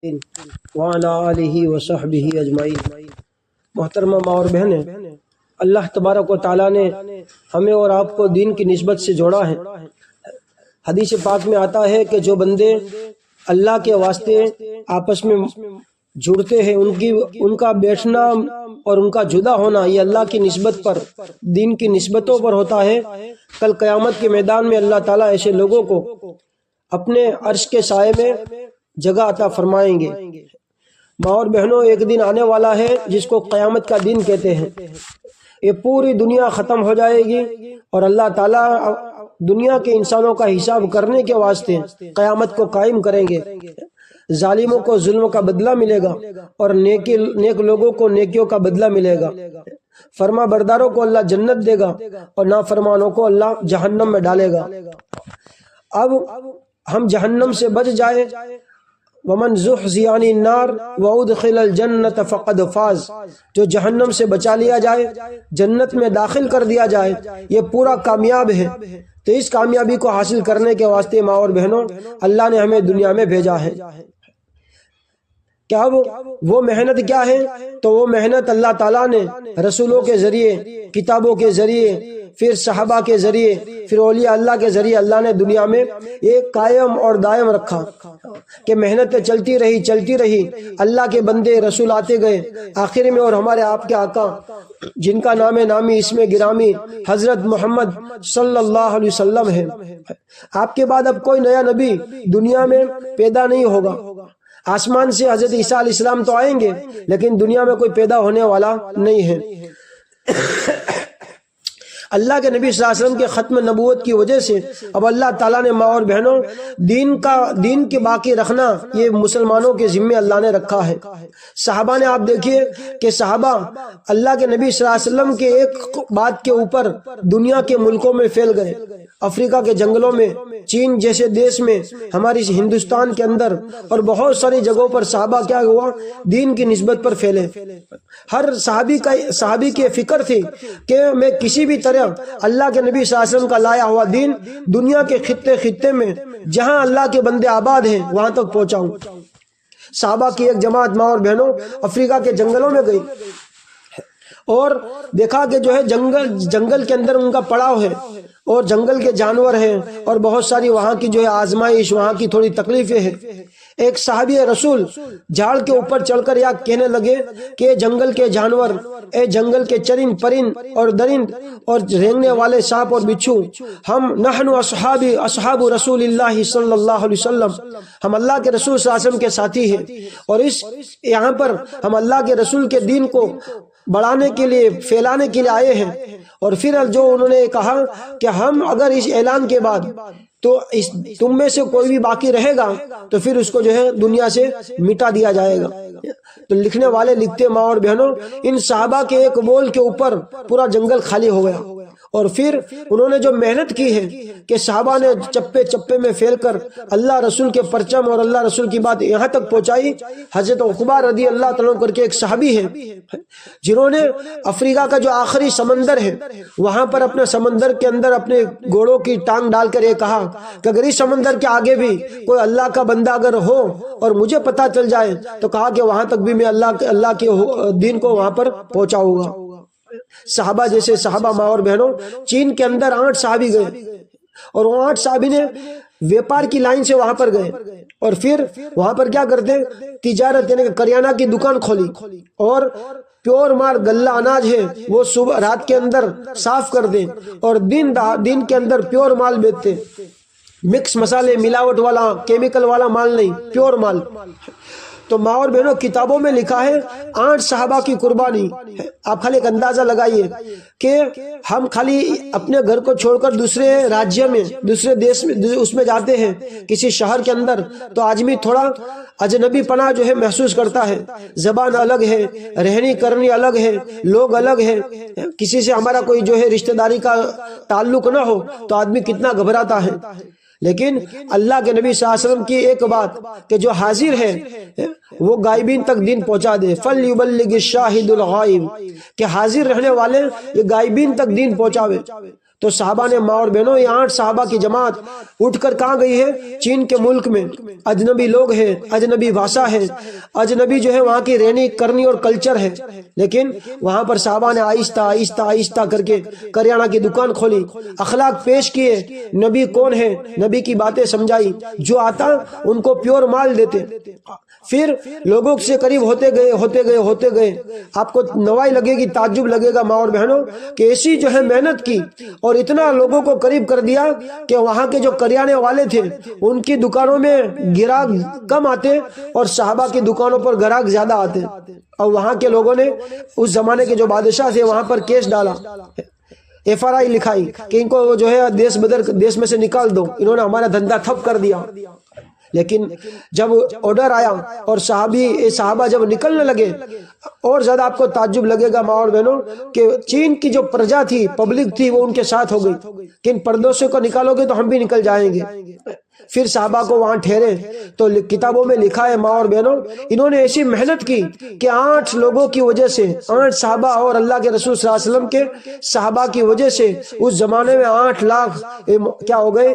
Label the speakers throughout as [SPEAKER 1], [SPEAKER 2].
[SPEAKER 1] وعلی آلہ وصحبہ اجمعین۔ محترمہ ماں اور بہنیں، اللہ تبارک و تعالیٰ نے ہمیں اور آپ کو دین کی نسبت سے جوڑا ہے۔ حدیث پاک میں آتا ہے کہ جو بندے اللہ کے واسطے آپس میں جڑتے ہیں ان کا بیٹھنا اور ان کا جدا ہونا یہ اللہ کی نسبت پر، دین کی نسبتوں پر ہوتا ہے۔ کل قیامت کے میدان میں اللہ تعالیٰ ایسے لوگوں کو اپنے عرش کے سائے میں جگہ عطا فرمائیں گے۔ ماں اور بہنوں، ایک دن آنے والا ہے جس کو قیامت کا دن کہتے ہیں۔ یہ پوری دنیا ختم ہو جائے گی اور اللہ تعالیٰ دنیا کے انسانوں کا حساب کرنے کے واسطے قیامت کو قائم کریں گے۔ ظالموں کو ظلم کا بدلہ ملے گا اور نیک لوگوں کو نیکیوں کا بدلہ ملے گا۔ فرما برداروں کو اللہ جنت دے گا اور نافرمانوں کو اللہ جہنم میں ڈالے گا۔ اب ہم جہنم سے بچ جائے، ومن زحزح عن النار وادخل الجنت فقد فاز، جو جہنم سے بچا لیا جائے، جنت میں داخل کر دیا جائے، یہ پورا کامیاب ہے۔ تو اس کامیابی کو حاصل کرنے کے واسطے ماں اور بہنوں، اللہ نے ہمیں دنیا میں بھیجا ہے۔ کیا وہ محنت کیا ہے؟ تو وہ محنت اللہ تعالیٰ نے رسولوں کے ذریعے، کتابوں کے ذریعے، پھر صحابہ کے ذریعے، پھر اولیاء اللہ کے ذریعے اللہ نے دنیا میں ایک قائم اور دائم رکھا کہ محنتیں چلتی رہی۔ اللہ کے بندے رسول آتے گئے، آخر میں اور ہمارے آپ کے آقا جن کا نام نامی اسم گرامی حضرت محمد صلی اللہ علیہ وسلم ہے۔ آپ کے بعد اب کوئی نیا نبی دنیا میں پیدا نہیں ہوگا۔ آسمان سے حضرت عیسیٰ علیہ السلام تو آئیں گے لیکن دنیا میں کوئی پیدا ہونے والا نہیں ہے۔ اللہ کے نبی صلی اللہ علیہ وسلم کے ختم نبوت کی وجہ سے اب اللہ تعالیٰ نے ماں اور بہنوں دین کے باقی رکھنا یہ مسلمانوں کے ذمے اللہ نے رکھا ہے۔ صحابہ نے آپ دیکھیے کہ صحابہ اللہ کے نبی صلی اللہ علیہ وسلم کے ایک بات کے اوپر دنیا کے ملکوں میں پھیل گئے، افریقہ کے جنگلوں میں، چین جیسے دیش میں، ہماری ہندوستان کے اندر اور بہت ساری جگہوں پر صحابہ کیا ہوا، دین کی نسبت پر پھیلے۔ ہر صحابی کی فکر تھی کہ میں کسی بھی طرح اللہ کے نبی صلی اللہ علیہ وسلم کا لایا ہوا دین دنیا کے خطے میں جہاں اللہ کے بندے آباد ہیں وہاں تک پہنچاؤں۔ صحابہ کی ایک جماعت ماں اور بہنوں افریقہ کے جنگلوں میں گئی اور دیکھا کہ جو ہے جنگل کے اندر ان کا پڑاؤ ہے اور جنگل کے جانور ہیں اور بہت ساری وہاں کی جو ہے آزمائش، وہاں کی تھوڑی تکلیفیں ہیں۔ ایک صحابی رسول جھاڑ کے اوپر چڑھ کر یا کہنے لگے کہ جنگل کے جانور، اے جنگل کے چرند پرند اور درند اور رینگنے والے سانپ اور بچھو، ہم نحن اصحاب رسول اللہ صلی اللہ علیہ وسلم، ہم اللہ کے رسول صلی اللہ علیہ وسلم کے ساتھی ہیں اور یہاں پر ہم اللہ کے رسول کے دین کو بڑھانے کے لیے، پھیلانے کے لیے آئے ہیں۔ اور پھر جو انہوں نے کہا کہ ہم اگر اس اعلان کے بعد تو تم میں سے کوئی بھی باقی رہے گا تو پھر اس کو جو ہے دنیا سے مٹا دیا جائے گا۔ تو لکھنے والے لکھتے ماں اور بہنوں، ان صحابہ کے ایک بول کے اوپر پورا جنگل خالی ہو گیا۔ اور پھر انہوں نے جو محنت کی ہے کہ صحابہ نے چپے میں پھیل کر اللہ رسول کے پرچم اور اللہ رسول کی بات یہاں تک پہنچائی۔ حضرت عقبہ رضی اللہ تعالیٰ عنہ کر کے ایک صحابی ہے جنہوں نے افریقہ کا جو آخری سمندر ہے وہاں پر اپنے سمندر کے اندر اپنے گھوڑوں کی ٹانگ ڈال کر یہ کہا کہ اگر اس سمندر کے آگے بھی کوئی اللہ کا بندہ اگر ہو اور مجھے پتہ چل جائے تو کہا کہ وہاں تک بھی میں اللہ کے دین کو وہاں پر پہنچاؤں گا۔ صحابہ جیسے صحابہ ماں اور بہنوں، چین کے اندر 8 صحابی گئے اور وہ 8 صحابی نے ویپار کی لائن سے وہاں پر گئے اور پھر وہاں پر کیا کرتے، تجارت یعنی کریانہ کی دکان کھولی اور پیور مال غلہ اناج ہے وہ صبح رات کے اندر صاف کر دیں اور دن کے اندر پیور مال بیچتے، مکس مسالے، ملاوٹ والا، کیمیکل والا مال نہیں، پیور مال۔ تو ماں اور بہنوں، کتابوں میں لکھا ہے 8 صحابہ کی قربانی۔ آپ خالی ایک اندازہ لگائیے کہ ہم خالی اپنے گھر کو چھوڑ کر دوسرے راجیہ میں، دوسرے دیش میں اس میں جاتے ہیں کسی شہر کے اندر تو آدمی تھوڑا اجنبی پناہ جو ہے محسوس کرتا ہے۔ زبان الگ ہے، رہنی کرنی الگ ہے، لوگ الگ ہے، کسی سے ہمارا کوئی جو ہے رشتہ داری کا تعلق نہ ہو تو آدمی کتنا گھبراتا ہے۔ لیکن اللہ کے نبی صلی اللہ علیہ وسلم کی ایک بات کہ جو حاضر ہے وہ غائبین تک دین پہنچا دے، فَلْيُبَلِّغِ الشَّاهِدُ الْغَائِبِ، کہ حاضر رہنے والے یہ غائبین تک دین پہنچاوے۔ تو صحابہ نے ماں اور بہنوں یہ 8 صحابہ کی جماعت اٹھ کر کہاں گئی ہے؟ چین کے ملک میں اجنبی لوگ ہیں، اجنبی بھاشا ہے، اجنبی جو ہے وہاں کی رہنی کرنی اور کلچر ہے، لیکن وہاں پر صحابہ نے آہستہ آہستہ آہستہ کر کے کریانہ کی دکان کھولی، اخلاق پیش کیے، نبی کون ہے نبی کی باتیں سمجھائی، جو آتا ان کو پیور مال دیتے، پھر لوگوں سے قریب ہوتے گئے۔ آپ کو نوائی لگے گی، تعجب لگے گا ماں اور بہنوں کہ ایسی جو ہے محنت کی اور اتنا لوگوں کو قریب کر دیا کہ وہاں کے جو کریانے والے تھے ان کی دکانوں میں گراہک کم آتے اور صحابہ کی دکانوں پر گراہک زیادہ آتے، اور وہاں کے لوگوں نے اس زمانے کے جو بادشاہ تھے وہاں پر کیس ڈالا، FRI لکھائی کہ ان کو جو ہے دیش میں سے نکال دو، انہوں نے ہمارا دھندا ٹھپ کر دیا۔ لیکن جب آرڈر آیا اور صحابہ جب نکلنے لگے، اور زیادہ آپ کو تعجب لگے گا ماں اور بہنوں کہ چین کی جو پرجا تھی، پبلک تھی، وہ ان کے ساتھ ہو گئی کہ ان پردوشیوں کو نکالو گے تو ہم بھی نکل جائیں گے۔ پھر صحابہ کو وہاں ٹھہرے تو کتابوں میں لکھا ہے ماں اور بہنوں، انہوں نے ایسی محنت کی کہ 8 لوگوں کی وجہ سے، 8 صحابہ اور اللہ کے رسول صلی اللہ علیہ وسلم کے صحابہ کی وجہ سے اس زمانے میں 8 لاکھ کیا ہو گئے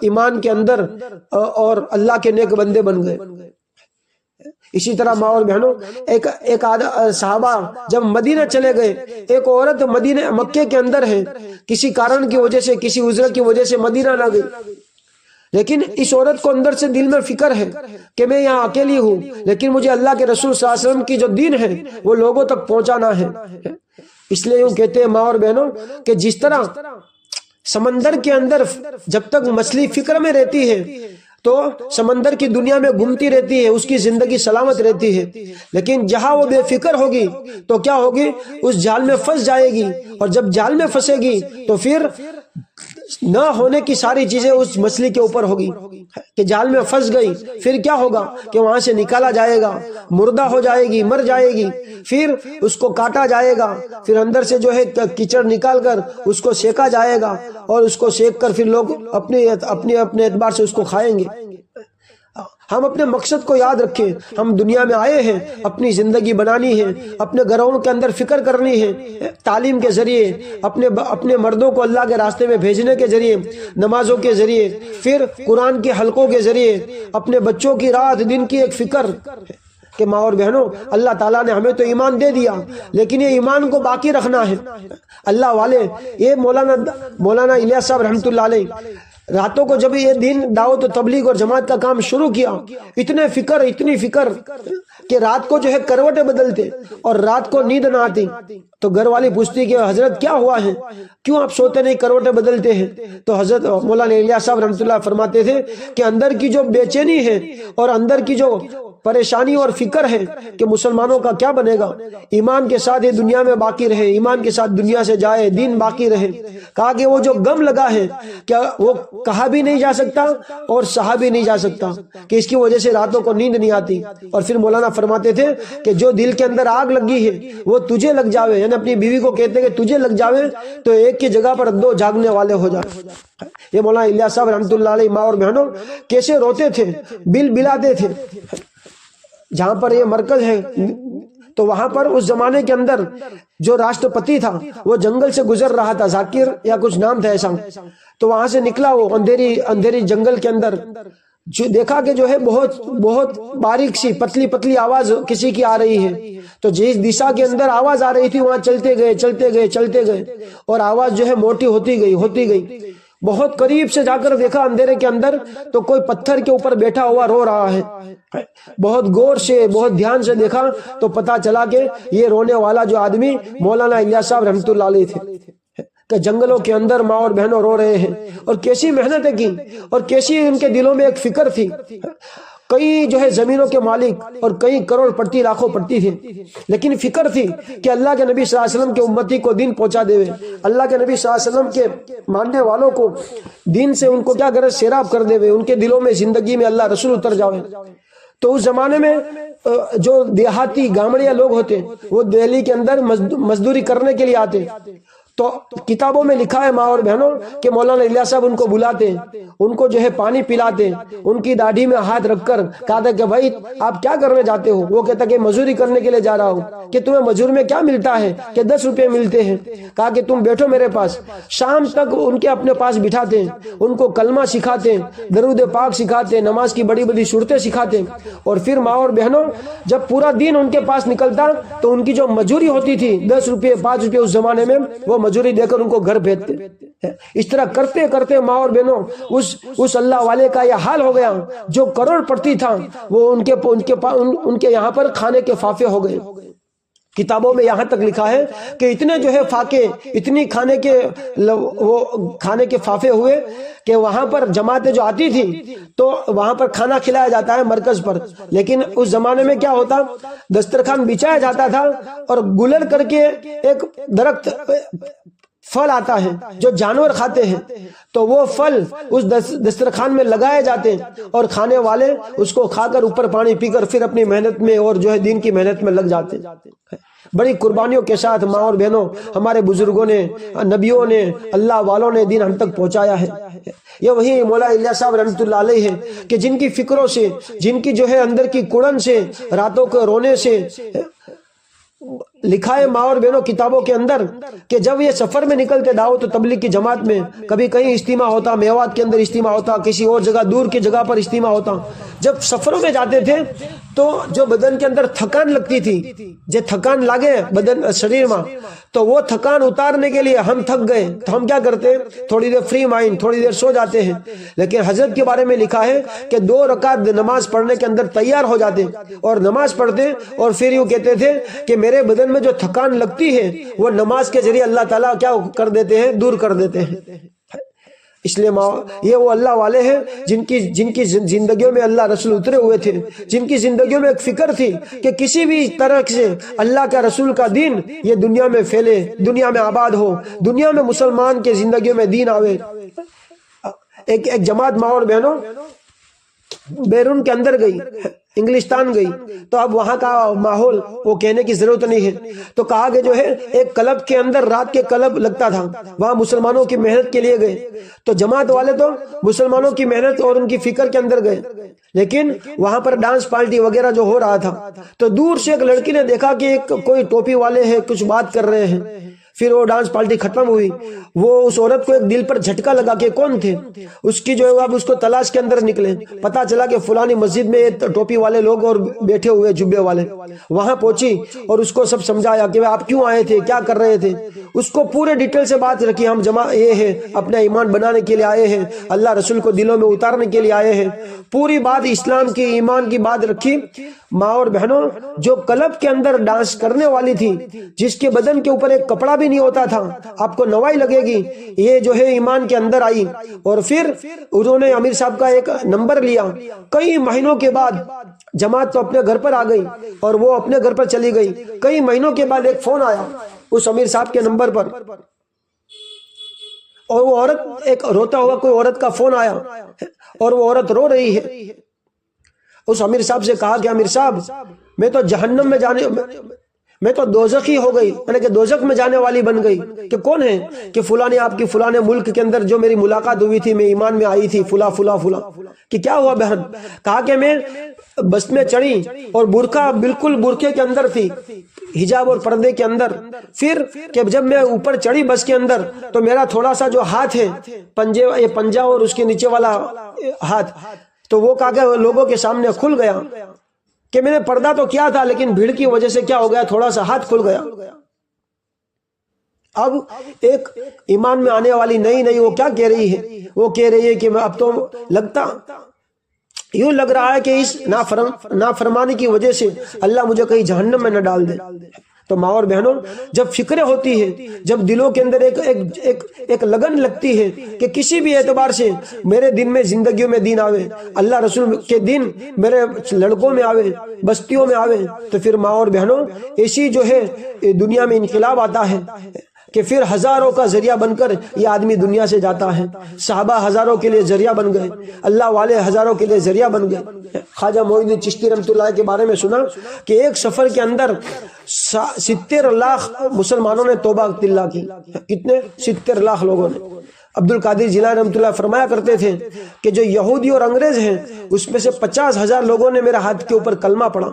[SPEAKER 1] ایمان کے اندر اور اللہ کے نیک بندے بن گئے۔ اسی طرح ماں اور بہنوں ایک صحابہ جب مدینہ چلے گئے، ایک عورت مکے کے اندر ہے، کسی کارن کی وجہ سے، کسی عذر کی وجہ سے مدینہ نہ گئی، لیکن اس عورت کو اندر سے دل میں فکر ہے کہ میں یہاں اکیلی ہوں، لیکن مجھے اللہ کے رسول صلی اللہ علیہ وسلم کی جو دین ہے وہ لوگوں تک پہنچانا ہے۔ اس لیے یوں کہتے ہیں ماں اور بہنوں کہ جس طرح سمندر کے اندر جب تک مچھلی فکر میں رہتی ہے تو سمندر کی دنیا میں گھومتی رہتی ہے، اس کی زندگی سلامت رہتی ہے، لیکن جہاں وہ بے فکر ہوگی تو کیا ہوگی؟ اس جال میں پھنس جائے گی، اور جب جال میں پھنسے گی تو پھر نہ ہونے کی ساری چیزیں اس مچھلی کے اوپر ہوگی کہ جال میں پھنس گئی، پھر کیا ہوگا کہ وہاں سے نکالا جائے گا، مردہ ہو جائے گی، مر جائے گی، پھر اس کو کاٹا جائے گا، پھر اندر سے جو ہے کیچڑ نکال کر اس کو سیکا جائے گا، اور اس کو سیک کر پھر لوگ اپنے اعتبار سے اس کو کھائیں گے۔ ہم اپنے مقصد کو یاد رکھیں، ہم دنیا میں آئے ہیں اپنی زندگی بنانی ہے، اپنے گھروں کے اندر فکر کرنی ہے، تعلیم کے ذریعے، اپنے مردوں کو اللہ کے راستے میں بھیجنے کے ذریعے، نمازوں کے ذریعے، پھر قرآن کے حلقوں کے ذریعے، اپنے بچوں کی رات دن کی ایک فکر کہ ماں اور بہنوں اللہ تعالیٰ نے ہمیں تو ایمان دے دیا، لیکن یہ ایمان کو باقی رکھنا ہے۔ اللہ والے یہ مولانا الیاس صاحب رحمۃ اللہ علیہ راتوں کو جب یہ دین دعوت و تبلیغ اور جماعت کا کام شروع کیا، اتنی فکر کہ رات کو جو ہے کروٹیں بدلتے اور رات کو نیند نہ آتی، تو گھر والی پوچھتی کہ حضرت کیا ہوا ہے، کیوں آپ سوتے نہیں، کروٹیں بدلتے ہیں؟ تو حضرت مولانا الیاس صاحب رحمۃ اللہ فرماتے تھے کہ اندر کی جو بے چینی ہے اور اندر کی جو پریشانی اور فکر ہے کہ مسلمانوں کا کیا بنے گا، ایمان کے ساتھ یہ دنیا میں باقی رہے، ایمان کے ساتھ دنیا سے جائے، دین باقی رہے، کہا کہ وہ جو غم لگا ہے کیا وہ کہا بھی نہیں جا سکتا اور سہا بھی نہیں جا سکتا، کہ اس کی وجہ سے راتوں کو نیند نہیں آتی۔ اور پھر مولانا فرماتے تھے کہ جو دل کے اندر آگ لگی ہے وہ تجھے لگ جاوے، یعنی اپنی بیوی کو کہتے ہیں کہ تجھے لگ جاوے تو ایک کی جگہ پر 2 جاگنے والے ہو جائے۔ یہ مولانا الیاس صاحب رحمۃ اللہ علیہ ماں اور بہنوں کیسے روتے تھے، بل بلاتے تھے۔ جہاں پر یہ مرکز ہے تو وہاں پر اس زمانے کے اندر جو راشٹرپتی تھا وہ جنگل سے گزر رہا تھا، ذاکر یا کچھ نام تھا ایسا، تو وہاں سے نکلا، وہ اندھیری جنگل کے اندر جو دیکھا کہ جو ہے بہت باریک سی پتلی آواز کسی کی آ رہی ہے، تو جس دشا کے اندر آواز آ رہی تھی وہاں چلتے گئے اور آواز جو ہے موٹی ہوتی گئی۔ بہت قریب سے جا کر دیکھا اندھیرے کے اندر تو کوئی پتھر کے اوپر بیٹھا ہوا رو رہا ہے۔ بہت غور سے، بہت دھیان سے دیکھا تو پتا چلا کہ یہ رونے والا جو آدمی مولانا الیاس صاحب رحمۃ اللہ علیہ تھے، کہ جنگلوں کے اندر ماں اور بہنوں رو رہے ہیں، اور کیسی محنتیں کی اور کیسی ان کے دلوں میں ایک فکر تھی۔ کئی جو ہے زمینوں کے مالک اور کئی کروڑ پڑتی لاکھوں پڑتی تھے، لیکن فکر تھی کہ اللہ کے نبی صلی اللہ علیہ وسلم کے امتی کو دین پہنچا دے، اللہ کے نبی صلی اللہ علیہ وسلم کے ماننے والوں کو دین سے ان کو کیا کرے سیراب کر دے، ان کے دلوں میں زندگی میں اللہ رسول اتر جاوے۔ تو اس زمانے میں جو دیہاتی گامڑیا لوگ ہوتے وہ دہلی کے اندر مزدوری کرنے کے لیے آتے، تو کتابوں میں لکھا ہے ماں اور بہنوں کہ مولانا الیاس صاحب ان کو بلاتے، ان کو جو ہے پانی پلاتے، ان کی داڑھی میں ہاتھ رکھ کر کہا تھا کہ بھائی آپ کیا کرنے جاتے ہو؟ وہ کہتا کہ مزدوری کرنے کے لیے جا رہا ہوں۔ کہ تمہیں مزدور میں کیا ملتا ہے؟ کہ 10 روپے ملتے ہیں۔ کہا کہ تم بیٹھو میرے پاس۔ شام تک ان کے اپنے پاس بٹھاتے، ان کو کلمہ سکھاتے، درود پاک سکھاتے، نماز کی بڑی بڑی صورتیں سکھاتے، اور پھر ماں اور بہنوں جب پورا دن ان کے پاس نکلتا تو ان کی جو مزدوری ہوتی تھی 10 روپے 5 روپے اس زمانے میں، وہ مزدوری دے کر ان کو گھر بھیجتے۔ اس طرح کرتے کرتے ماں اور بہنوں اس اللہ والے کا یہ حال ہو گیا جو کروڑ پتی تھا، وہ ان کے یہاں پر کھانے کے فافے ہو گئے۔ کتابوں میں یہاں تک لکھا ہے کہ اتنے جو ہے فاقے، اتنی کھانے کے فافے ہوئے کہ وہاں پر جماعتیں جو آتی تھی تو وہاں پر کھانا کھلایا جاتا ہے مرکز پر، لیکن اس زمانے میں کیا ہوتا، دسترخوان بچھایا جاتا تھا اور گلر کر کے ایک درخت پھل آتا ہے جو جانور کھاتے ہیں، تو وہ پھل اس دسترخوان میں لگائے جاتے اور کھانے والے اس کو کھا کر اوپر پانی پی کر پھر اپنی محنت میں اور جو ہے دین کی محنت میں لگ جاتے۔ بڑی قربانیوں کے ساتھ ماں اور بہنوں ہمارے بزرگوں نے، نبیوں نے، اللہ والوں نے دین ہم تک پہنچایا ہے۔ یہ وہی مولانا الیاس صاحب رحمۃ اللہ علیہ ہے کہ جن کی فکروں سے، جن کی جو ہے اندر کی کڑن سے، راتوں کے رونے سے لکھا ہے ماں اور بہنوں کتابوں کے اندر کہ جب یہ سفر میں نکلتے دعوت و تبلیغ کی جماعت میں، کبھی کہیں اجتماع ہوتا، میوات کے اندر اجتماع ہوتا، کسی اور جگہ دور کی جگہ پر اجتماع ہوتا، جب سفروں میں جاتے تھے تو جو بدن کے اندر تھکان لگتی تھی، جو تھکان لگے بدن شریر میں، تو وہ تھکان اتارنے کے لیے ہم تھک گئے تو ہم کیا کرتے، تھوڑی دیر فری مائنڈ تھوڑی دیر سو جاتے ہیں۔ لیکن حضرت کے بارے میں لکھا ہے کہ 2 رکعت نماز پڑھنے کے اندر تیار ہو جاتے اور نماز پڑھتے اور پھر یوں کہتے تھے کہ میرے بدن میں جو تھکان لگتی ہے وہ نماز کے ذریعے اللہ تعالیٰ کیا کر دیتے ہیں، دور کر دیتے ہیں۔ اس لیے یہ وہ اللہ والے ہیں جن کی زندگیوں میں اللہ رسول اترے ہوئے تھے، جن کی زندگیوں میں ایک فکر تھی کہ کسی بھی طرح سے اللہ کا رسول کا دین یہ دنیا میں پھیلے، دنیا میں آباد ہو، دنیا میں مسلمان کے زندگیوں میں دین آوے۔ ایک جماعت ماں اور بہنوں بیرون کے اندر گئی، انگلستان گئی، تو اب وہاں کا ماحول وہ کہنے کی ضرورت نہیں ہے، تو کہا کہ جو ہے ایک کلب کے اندر رات کے کلب لگتا تھا، وہاں مسلمانوں کی محنت کے لیے گئے، تو جماعت والے تو مسلمانوں کی محنت اور ان کی فکر کے اندر گئے، لیکن وہاں پر ڈانس پارٹی وغیرہ جو ہو رہا تھا تو دور سے ایک لڑکی نے دیکھا کہ کوئی ٹوپی والے ہیں کچھ بات کر رہے ہیں، پھر وہ ڈانس پارٹی ختم ہوئی، وہ اس عورت کو ایک دل پر جھٹکا لگا کہ کون تھے، اس کی جو ہے اب اس کو تلاش کے اندر نکلے، پتا چلا کہ فلانی مسجد میں ٹوپی والے لوگ اور بیٹھے ہوئے جبے والے، وہاں پہنچی اور اس کو سب سمجھایا کہ آپ کیوں آئے تھے، کیا کر رہے تھے، اس کو پورے ڈیٹیل سے بات رکھی، ہم جمع یہ ہے اپنا ایمان بنانے کے لیے آئے ہیں، اللہ رسول کو دلوں میں اتارنے کے لیے آئے ہیں، پوری بات اسلام کی ایمان کی بات رکھی۔ ماں اور بہنوں جو کلب کے اندر ڈانس کرنے والی تھی، جس کے بدن کے اوپر ایک کپڑا بھی نہیں ہوتا تھا، آپ کو نوائی لگے گی، یہ جو ہے ایمان کے اندر آئی، اور پھر انہوں نے امیر صاحب کا ایک نمبر لیا، کئی مہینوں کے بعد جماعت تو اپنے گھر پر آ گئی اور وہ اپنے گھر پر چلی گئی، کئی مہینوں کے بعد ایک فون آیا اس امیر صاحب کے نمبر پر، اور وہ عورت ایک روتا ہوا کوئی عورت کا فون آیا اور وہ عورت رو رہی ہے۔ اس امیر صاحب سے کہا کہ امیر صاحب میں تو جہنم میں میں تو دوزخی ہو گئی، یعنی کہ دوزخ میں جانے والی بن گئی۔ کہ کون ہے؟ کہ فلانے آپ کی فلانے ملک کے اندر جو میری ملاقات ہوئی تھی، میں ایمان میں آئی تھی، فلا فلا فلا۔ کہ کیا ہوا بہن؟ کہا کہ میں بس میں چڑھی اور برقع بالکل برقعے کے اندر تھی، حجاب اور پردے کے اندر، پھر کہ جب میں اوپر چڑھی بس کے اندر تو میرا تھوڑا سا جو ہاتھ ہے پنجا اور اس کے نیچے والا ہاتھ، تو وہ کہا کہ لوگوں کے سامنے کھل گیا، کہ میں نے پردہ تو کیا تھا لیکن بھیڑ کی وجہ سے کیا ہو گیا، تھوڑا سا ہاتھ کھل گیا۔ اب ایک ایمان میں آنے والی نئی وہ کیا کہہ رہی ہے؟ وہ کہہ رہی ہے کہ میں اب تو یوں لگ رہا ہے کہ اس نافرمانی کی وجہ سے اللہ مجھے کہیں جہنم میں نہ ڈال دے۔ تو ماں اور بہنوں جب فکریں ہوتی ہے، جب دلوں کے اندر ایک لگن لگتی ہے کہ کسی بھی اعتبار سے میرے دن میں زندگیوں میں دین آوے، اللہ رسول کے دین میرے لڑکوں میں آوے، بستیوں میں آوے، تو پھر ماں اور بہنوں ایسی جو ہے دنیا میں انقلاب آتا ہے۔ کہ پھر ہزاروں کا ذریعہ بن کر یہ آدمی دنیا سے جاتا ہے۔ صحابہ ہزاروں کے لیے ذریعہ بن گئے، اللہ والے ہزاروں کے لیے ذریعہ بن گئے۔ خواجہ معین الدین چشتی رحمۃ اللہ کے بارے میں سنا کہ ایک سفر کے اندر 70 لاکھ مسلمانوں نے توبہ اللہ کی۔ کتنے؟ 70 لاکھ لوگوں نے۔ عبد القادر جیلانی رحمۃ اللہ فرمایا کرتے تھے کہ جو یہودی اور انگریز ہیں اس میں سے 50,000 لوگوں نے میرے ہاتھ کے اوپر کلمہ پڑھا۔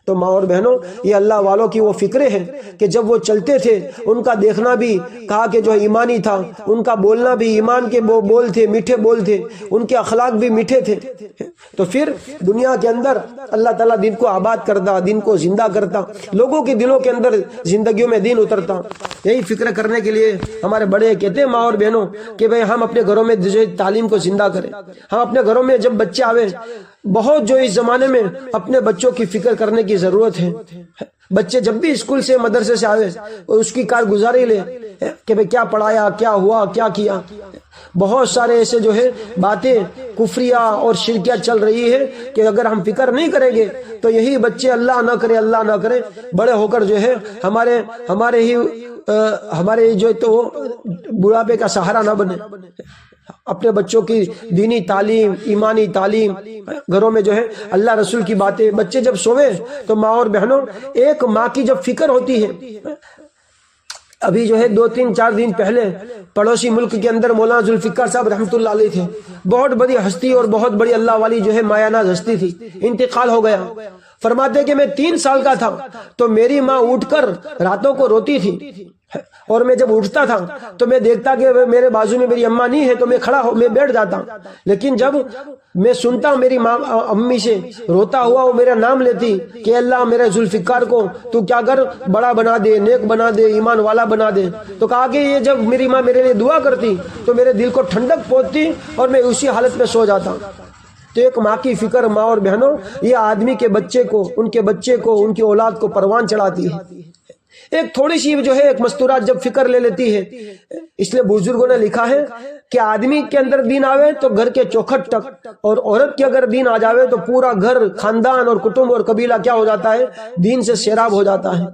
[SPEAKER 1] تو ماں اور بہنوں، یہ اللہ والوں کی وہ فکریں ہیں کہ جب وہ چلتے تھے ان کا دیکھنا بھی کہا کہ جو ایمانی تھا، ان کا بولنا بھی ایمان کے بول تھے، میٹھے بول تھے، ان کے اخلاق بھی میٹھے تھے۔ تو پھر دنیا کے اندر اللہ تعالیٰ دین کو آباد کرتا، دین کو زندہ کرتا، لوگوں کے دلوں کے اندر زندگیوں میں دین اترتا۔ یہی فکر کرنے کے لیے ہمارے بڑے کہتے ہیں ماں اور بہنوں کہ بھئی ہم اپنے گھروں میں تعلیم کو زندہ کریں۔ ہم اپنے گھروں میں جب بچے آوے، بہت جو اس زمانے میں اپنے بچوں کی فکر کرنے کی ضرورت ہے۔ بچے جب بھی اسکول سے مدرسے سے آوے اس کی کارگزاری لے کہ بھئی کیا پڑھایا، کیا ہوا، کیا کیا۔ بہت سارے ایسے جو ہے باتیں کفریہ اور شرکیہ چل رہی ہے کہ اگر ہم فکر نہیں کریں گے تو یہی بچے اللہ نہ کرے بڑے ہو کر جو ہے ہمارے جو تو بڑھاپے کا سہارا نہ بنے۔ اپنے بچوں کی دینی تعلیم، ایمانی تعلیم، گھروں میں جو ہے اللہ رسول کی باتیں، بچے جب سوئے تو ماں اور بہنوں ایک ماں کی جب فکر ہوتی ہے۔ ابھی جو ہے 2-3-4 دن پہلے پڑوسی ملک کے اندر مولانا ذوالفقار صاحب رحمۃ اللہ علیہ تھے، بہت بڑی ہستی اور بہت بڑی اللہ والی جو ہے مایہ ناز ہستی تھی، انتقال ہو گیا۔ فرماتے کہ میں 3 سال کا تھا تو میری ماں اٹھ کر راتوں کو روتی تھی، اور میں جب اٹھتا تھا تو میں دیکھتا کہ میرے بازو میں میری اماں نہیں ہے تو میں بیٹھ جاتا، لیکن جب میں سنتا میری ماں امی سے روتا ہوا وہ میرا نام لیتی کہ اللہ میرے ذوالفقار کو تو کیا کر بڑا بنا دے، نیک بنا دے، ایمان والا بنا دے، تو کہا کہ یہ جب میری ماں میرے لیے دعا کرتی تو میرے دل کو ٹھنڈک پہنچتی اور میں اسی حالت میں سو جاتا۔ تو ایک ماں کی فکر ماں اور بہنوں یہ آدمی کے بچے کو، ان کے بچے کو، ان کی اولاد کو پروان چڑھاتی ہے۔ ایک تھوڑی سی جو ہے ایک مستورات جب فکر لے لیتی ہے، اس لیے بزرگوں نے لکھا ہے کہ آدمی کے اندر دین آوے تو گھر کے چوکھٹ تک، اور عورت کے اگر دین آ جاوے تو پورا گھر، خاندان اور کٹمب اور قبیلہ کیا ہو جاتا ہے؟ دین سے سیراب ہو جاتا ہے۔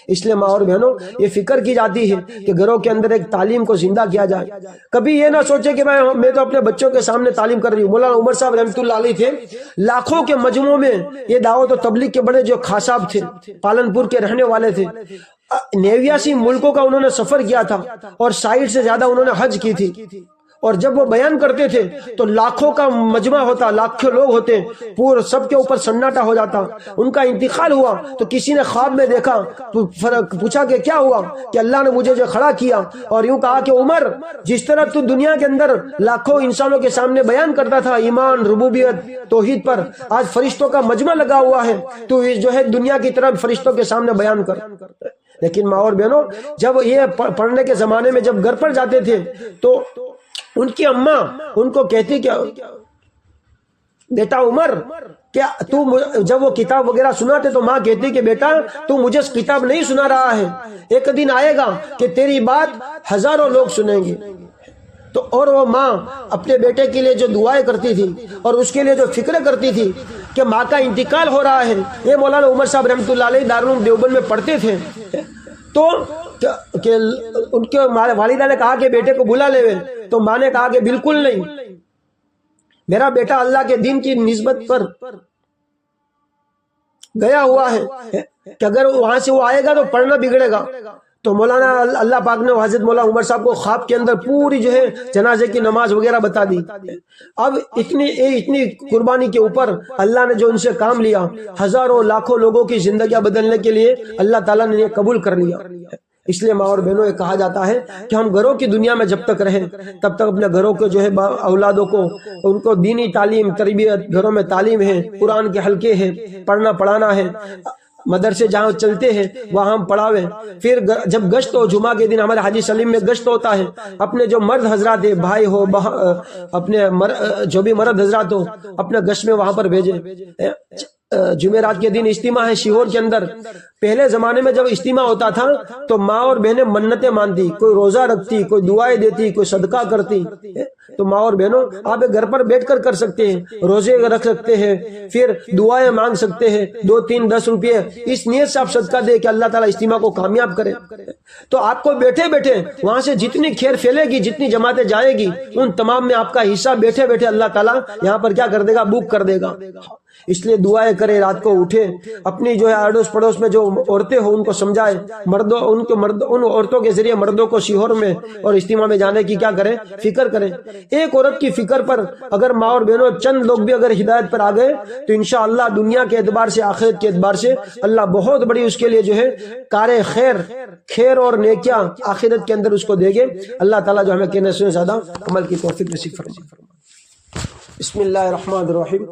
[SPEAKER 1] اس لیے ماں اور بہنوں یہ فکر کی جاتی ہے کہ گھروں کے اندر ایک تعلیم کو زندہ کیا جائے۔ کبھی یہ نہ سوچے کہ میں تو اپنے بچوں کے سامنے تعلیم کر رہی ہوں۔ مولانا عمر صاحب رحمۃ اللہ علیہ تھے، لاکھوں کے مجموعوں میں یہ دعوت و تبلیغ کے بڑے جو خاص صاحب تھے، پالنپور کے رہنے والے تھے، 89 ملکوں کا انہوں نے سفر کیا تھا اور 60 سے زیادہ انہوں نے حج کی تھی، اور جب وہ بیان کرتے تھے تو لاکھوں کا مجمع ہوتا، لاکھوں لوگ ہوتے، پورا سب کے اوپر سناٹا ہو جاتا۔ ان کا انتقال ہوا تو کسی نے خواب میں دیکھا، پوچھا کہ کیا ہوا؟ کہ اللہ نے مجھے جو کھڑا کیا اور یوں کہا کہ عمر، جس طرح تو دنیا کے اندر لاکھوں انسانوں کے سامنے بیان کرتا تھا ایمان، ربوبیت، توحید پر، آج فرشتوں کا مجمع لگا ہوا ہے، تو جو ہے دنیا کی طرف فرشتوں کے سامنے بیان کر۔ لیکن ماں اور بہنوں جب یہ پڑھنے کے زمانے میں جب گھر پر جاتے تھے تو ان کی اماں ان کو کہتی کہ بیٹا عمر، کیا تو جب وہ کتاب وغیرہ سناتے تو ماں کہتی کہ بیٹا تو مجھے کتاب نہیں سنا رہا ہے، ایک دن آئے گا کہ تیری بات ہزاروں لوگ سنیں گے۔ تو اور وہ ماں اپنے بیٹے کے لیے جو دعائیں کرتی تھی اور اس کے لیے جو فکر کرتی تھی کہ ماں کا انتقال ہو رہا ہے۔ یہ مولانا عمر صاحب رحمۃ اللہ علیہ دارالعلوم دیوبند میں پڑھتے تھے، تو کہ ان کے والدہ نے کہا کہ بیٹے کو بلا لے، تو ماں نے کہا کہ بالکل نہیں، میرا بیٹا اللہ کے دین کی نسبت پر گیا ہوا ہے کہ اگر وہاں سے وہ آئے گا تو پڑھنا بگڑے گا۔ تو مولانا اللہ پاک نے حضرت مولانا عمر صاحب کو خواب کے اندر پوری جو ہے جنازے کی نماز وغیرہ بتا دی۔ اب اتنی قربانی کے اوپر اللہ نے جو ان سے کام لیا، ہزاروں لاکھوں لوگوں کی زندگیاں بدلنے کے لیے اللہ تعالیٰ نے یہ قبول کر لیا۔ اس لیے ماں اور بہنوں یہ کہا جاتا ہے کہ ہم گھروں کی دنیا میں جب تک رہیں تب تک اپنے گھروں کے جو ہے اولادوں کو، ان کو دینی تعلیم، تربیت، گھروں میں تعلیم ہے، قرآن کے حلقے ہیں، پڑھنا پڑھانا ہے، مدرسے جہاں چلتے ہیں وہاں ہم پڑھاویں۔ پھر جب گشت ہو، جمعہ کے دن ہمارے حاجی سلیم میں گشت ہوتا ہے، اپنے جو مرد حضرات ہیں، بھائی ہو، اپنے جو بھی مرد حضرات ہو، اپنے گشت میں وہاں پر بھیجیں۔ جمعرات کے دن اجتماع ہے شیہور کے اندر. پہلے زمانے میں جب اجتماع ہوتا تھا تو ماں اور بہنیں منتیں مانتی، کوئی روزہ رکھتی، کوئی دعائیں دیتی، کوئی صدقہ کرتی. تو ماں اور بہنوں آپ گھر پر بیٹھ کر کر سکتے ہیں، روزے رکھ سکتے ہیں، پھر دعائیں مانگ سکتے ہیں، 2 3 10 روپے اس نیت سے آپ صدقہ دے کہ اللہ تعالیٰ اجتماع کو کامیاب کرے. تو آپ کو بیٹھے بیٹھے وہاں سے جتنی خیر پھیلے گی، جتنی جماعتیں جائے گی، ان تمام میں آپ کا حصہ بیٹھے بیٹھے اللہ تعالیٰ یہاں پر کیا کر دے گا، بک کر دے گا. اس لیے دعائیں کرے، رات کو اٹھے، اپنی جو ہے اڑوس پڑوس میں جو عورتیں ہو ان کو سمجھائے، ان عورتوں کے ذریعے مردوں کو شیہور میں اور اجتماع میں جانے کی کیا کریں، فکر کریں. ایک عورت کی فکر پر اگر ماں اور بہنوں چند لوگ بھی اگر ہدایت پر آ گئے تو انشاءاللہ دنیا کے اعتبار سے، آخرت کے اعتبار سے اللہ بہت بڑی اس کے لیے جو ہے کارے خیر اور نیکیاں آخرت کے اندر اس کو دے گے. اللہ تعالیٰ جو ہمیں کہنے سے زیادہ عمل کی توفیق نصیب فرمائے. بسم اللہ الرحمن الرحیم.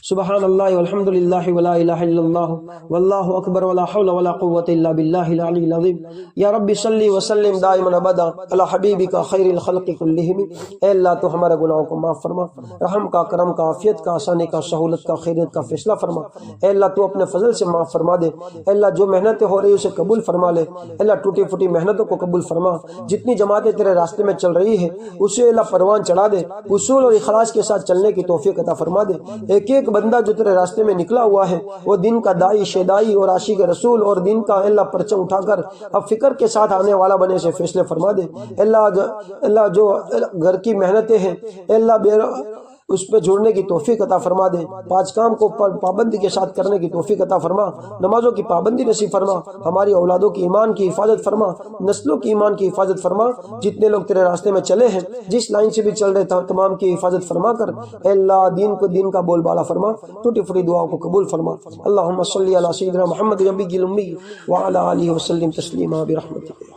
[SPEAKER 1] سبحان اللہ والحمد للہ ولا الہ الا اللہ واللہ اکبر ولا حول ولا قوة الا باللہ العلی العظیم. یا رب صلی وسلم دائما ابدا علی حبیبک خیر الخلق کلہم. اے اللہ تو ہمارے گناہوں کو معاف فرما، رحم کا، کرم کا، عافیت کا، آسانی کا، سہولت کا، خیریت کا فیصلہ فرما. اے اللہ تو اپنے فضل سے معاف فرما دے. اے اللہ جو محنتیں ہو رہی اسے قبول فرما لے. اے اللہ ٹوٹی پھوٹی محنتوں کو قبول فرما. جتنی جماعتیں تیرے راستے میں چل رہی ہے اسے اللہ پروان چڑھا دے، اصول اور اخلاص کے ساتھ چلنے کی توفیق عطا فرما دے. ایک ایک بندہ جو تیرے راستے میں نکلا ہوا ہے وہ دین کا دائی، شیدائی اور عاشق رسول اور دین کا اللہ پرچم اٹھا کر اب فکر کے ساتھ آنے والا بنے سے فیصلے فرما دے. اللہ جو گھر کی محنتیں ہیں اللہ اس پہ جوڑنے کی توفیق عطا فرما دے. 5 کام کو پابندی کے ساتھ کرنے کی توفیق عطا فرما. نمازوں کی پابندی نصیب فرما. ہماری اولادوں کی ایمان کی حفاظت فرما، نسلوں کی ایمان کی حفاظت فرما. جتنے لوگ تیرے راستے میں چلے ہیں، جس لائن سے بھی چل رہے تھے، تمام کی حفاظت فرما کر اے اللہ دین کا بول بالا فرما. ٹوٹی پھوٹی دعاؤں کو قبول فرما. اللہم صلی علی سیدنا محمد نبی الامی وعلی آلہ وسلم تسلیما برحمتک.